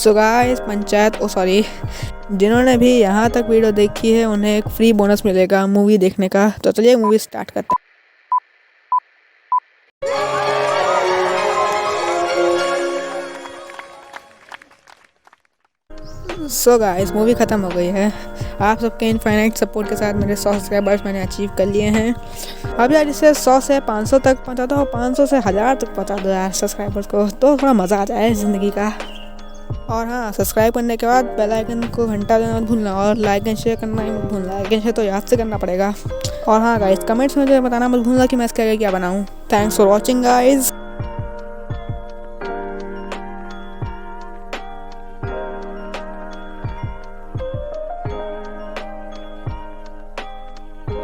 So guys panchayat sorry जिन्होंने भी यहाँ तक वीडियो देखी है उन्हें एक फ्री बोनस मिलेगा मूवी देखने का। तो चलिए मूवी स्टार्ट करते हैं। सो गाइस मूवी ख़त्म हो गई है। आप सबके इनफाइनाइट सपोर्ट के साथ मेरे 100 सब्सक्राइबर्स मैंने अचीव कर लिए हैं। अब यार इसे 100 से 500 तक पहुँचा दो, 500 से 1000 तक पहुँचा दो यार सब्सक्राइबर्स को, तो थोड़ा मज़ा आ जाए ज़िंदगी का। और हाँ, सब्सक्राइब करने के बाद बेल आइकन को घंटा देना मत भूलना और लाइक एंड शेयर करना ही मत भूलना। लाइक एंड शेयर तो याद से करना पड़ेगा। और हाँ गाइस, कमेंट्स में मुझे बताना मत भूलना कि मैं इसके आगे क्या बनाऊँ। Thanks for watching guys.